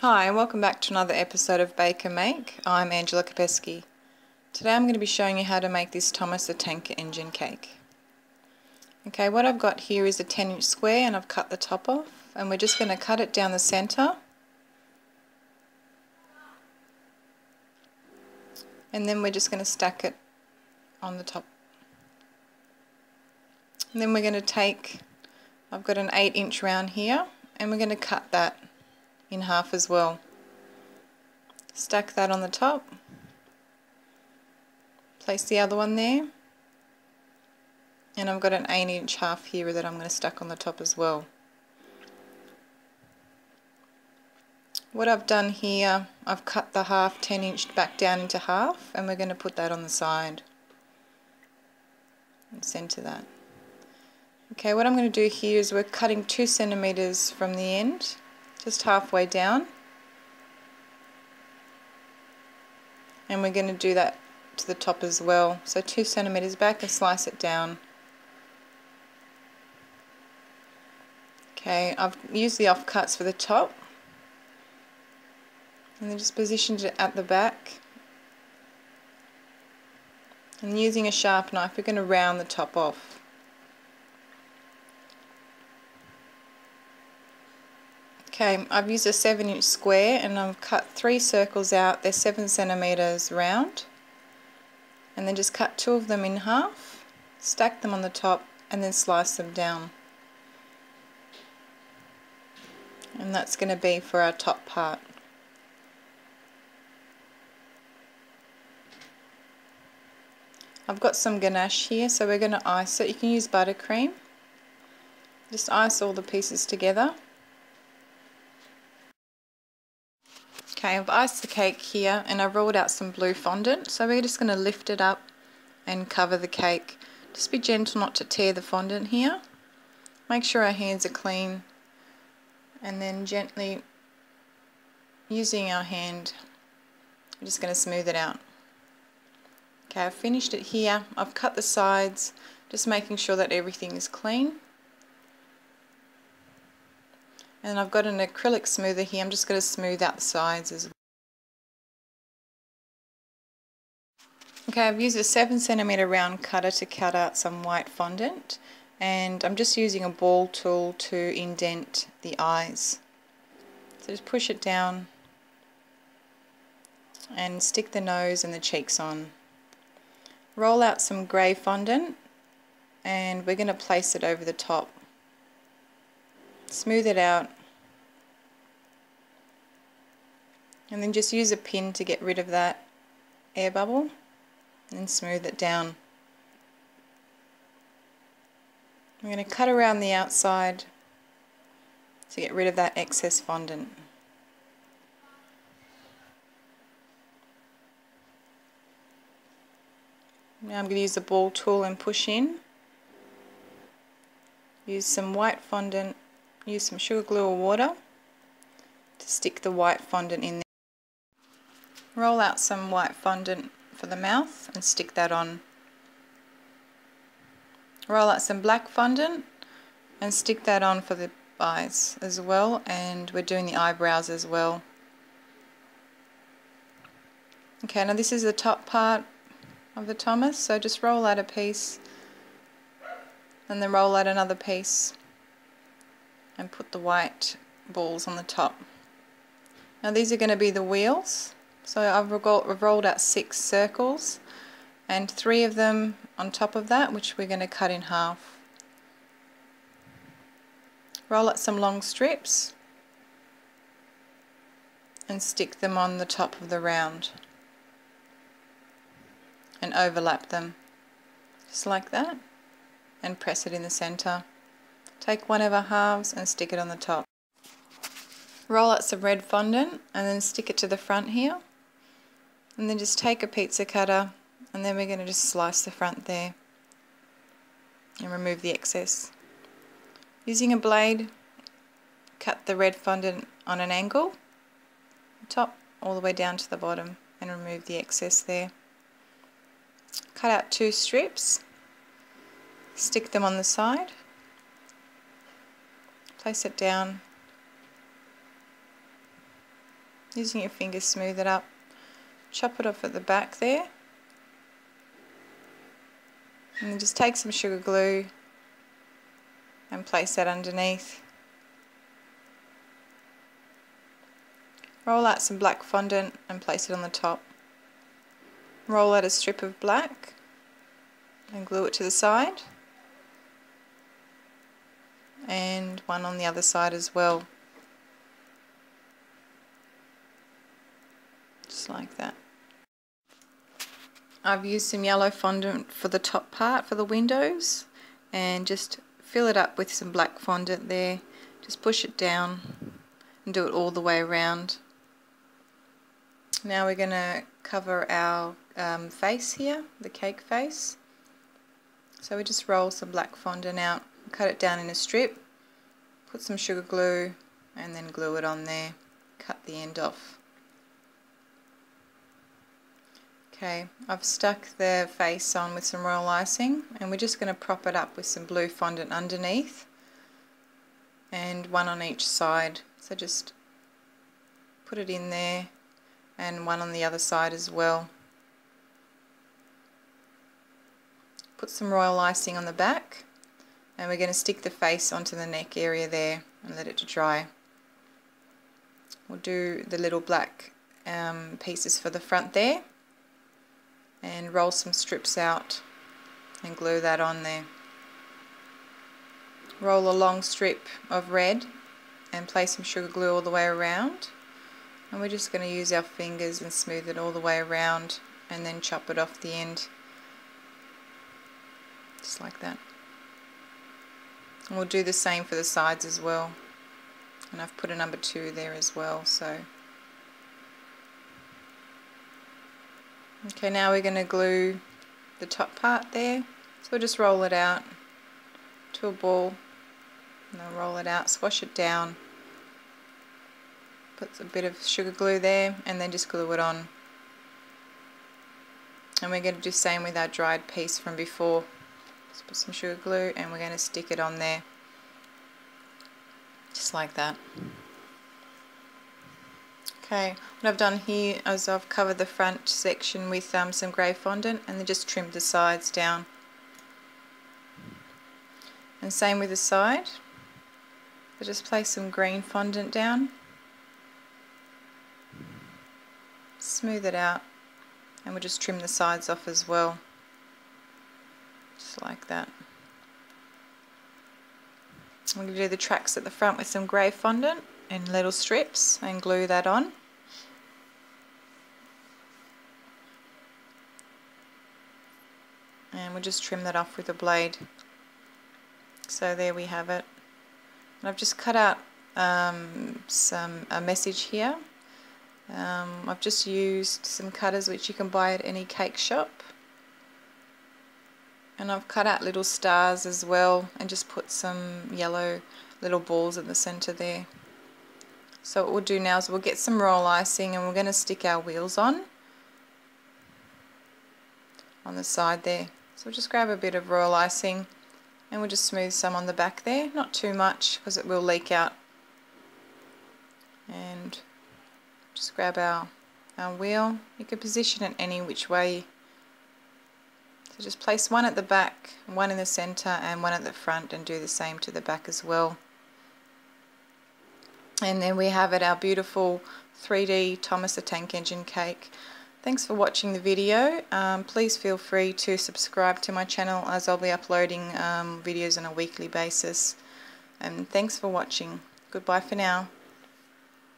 Hi and welcome back to another episode of Bake and Make. I'm Angela Capeski. Today I'm going to be showing you how to make this Thomas the Tank Engine cake. Okay, what I've got here is a 10-inch square and I've cut the top off, and we're just going to cut it down the centre, and then we're just going to stack it on the top. And then we're going to take, I've got an 8-inch round here, and we're going to cut that in half as well. Stack that on the top, place the other one there, and I've got an 8-inch half here that I'm going to stack on the top as well. What I've done here, I've cut the half 10-inch back down into half, and we're going to put that on the side and centre that. Okay, what I'm going to do here is we're cutting 2 centimetres from the end, just halfway down, and we're going to do that to the top as well. So 2 centimetres back and slice it down. Okay, I've used the offcuts for the top, and then just positioned it at the back, and using a sharp knife we're going to round the top off. Okay, I've used a 7-inch square and I've cut 3 circles out. They're 7 centimetres round, and then just cut 2 of them in half, stack them on the top, and then slice them down. And that's going to be for our top part. I've got some ganache here, so we're going to ice it. You can use buttercream. Just ice all the pieces together. Okay, I've iced the cake here and I've rolled out some blue fondant, so we're just going to lift it up and cover the cake. Just be gentle not to tear the fondant here. Make sure our hands are clean, and then gently using our hand we're just going to smooth it out. Okay, I've finished it here. I've cut the sides, just making sure that everything is clean. And I've got an acrylic smoother here. I'm just going to smooth out the sides as well. Okay, I've used a 7 centimetre round cutter to cut out some white fondant, and I'm just using a ball tool to indent the eyes. So just push it down and stick the nose and the cheeks on. Roll out some grey fondant and we're going to place it over the top. Smooth it out, and then just use a pin to get rid of that air bubble and smooth it down. I'm going to cut around the outside to get rid of that excess fondant. Now I'm going to use the ball tool and push in. Use some white fondant, use some sugar glue or water to stick the white fondant in there. Roll out some white fondant for the mouth and stick that on. Roll out some black fondant and stick that on for the eyes as well, and we're doing the eyebrows as well. Okay, now this is the top part of the Thomas, so just roll out a piece and then roll out another piece and put the white balls on the top. Now these are going to be the wheels, so I've rolled out 6 circles and 3 of them on top of that, which we're going to cut in half. Roll out some long strips and stick them on the top of the round and overlap them just like that, and press it in the centre. Take one of our halves and stick it on the top. Roll out some red fondant and then stick it to the front here, and then just take a pizza cutter and then we're going to just slice the front there and remove the excess. Using a blade, cut the red fondant on an angle, top all the way down to the bottom, and remove the excess there. Cut out 2 strips, stick them on the side, place it down, Using your fingers, smooth it up. Chop it off at the back there. And then just take some sugar glue and place that underneath. Roll out some black fondant and place it on the top. Roll out a strip of black and glue it to the side. And one on the other side as well. Just like that. I've used some yellow fondant for the top part for the windows, and just fill it up with some black fondant there. Just push it down and do it all the way around. Now we're going to cover our face here, the cake face. So we just roll some black fondant out, cut it down in a strip, put some sugar glue and then glue it on there. Cut the end off. Okay, I've stuck the face on with some royal icing, and we're just going to prop it up with some blue fondant underneath and one on each side. So just put it in there and one on the other side as well. Put some royal icing on the back, and we're going to stick the face onto the neck area there and let it to dry. We'll do the little black pieces for the front there, and roll some strips out and glue that on there. Roll a long strip of red and place some sugar glue all the way around, and we're just going to use our fingers and smooth it all the way around and then chop it off the end, just like that. And we'll do the same for the sides as well, and I've put a number 2 there as well. So okay, now we're going to glue the top part there. So we'll just roll it out to a ball, and then roll it out, squash it down, put a bit of sugar glue there, and then just glue it on. And we're going to do the same with our dried piece from before. Just put some sugar glue and we're going to stick it on there, just like that. Okay, what I've done here is I've covered the front section with some grey fondant and then just trimmed the sides down. And same with the side. So just place some green fondant down, smooth it out, and we'll just trim the sides off as well, just like that. I'm going to do the tracks at the front with some grey fondant in little strips and glue that on. And we'll just trim that off with a blade. So there we have it. And I've just cut out a message here. I've just used some cutters which you can buy at any cake shop. And I've cut out little stars as well and just put some yellow little balls in the centre there. So what we'll do now is we'll get some royal icing and we're going to stick our wheels on the side there. So we'll just grab a bit of royal icing and we'll just smooth some on the back there, not too much because it will leak out. And just grab our wheel. You can position it any which way. So just place one at the back, one in the centre and one at the front, and do the same to the back as well. And then we have it, our beautiful 3D Thomas the Tank Engine cake. Thanks for watching the video. Please feel free to subscribe to my channel as I'll be uploading videos on a weekly basis. And thanks for watching. Goodbye for now.